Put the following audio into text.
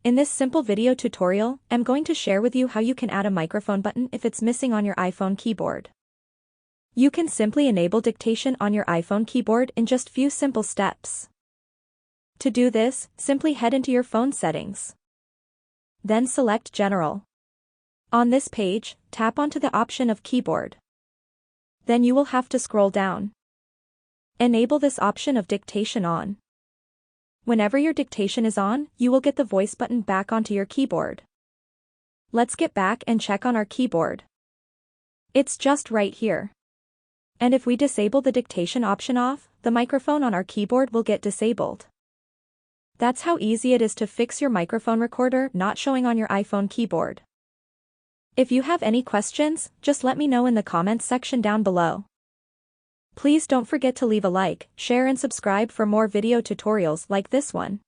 In this simple video tutorial, I'm going to share with you how you can add a microphone button if it's missing on your iPhone keyboard. You can simply enable dictation on your iPhone keyboard in just few simple steps. To do this, simply head into your phone settings. Then select General. On this page, tap onto the option of Keyboard. Then you will have to scroll down. Enable this option of dictation on. Whenever your dictation is on, you will get the voice button back onto your keyboard. Let's get back and check on our keyboard. It's just right here. And if we disable the dictation option off, the microphone on our keyboard will get disabled. That's how easy it is to fix your microphone recorder not showing on your iPhone keyboard. If you have any questions, just let me know in the comments section down below. Please don't forget to leave a like, share and subscribe for more video tutorials like this one.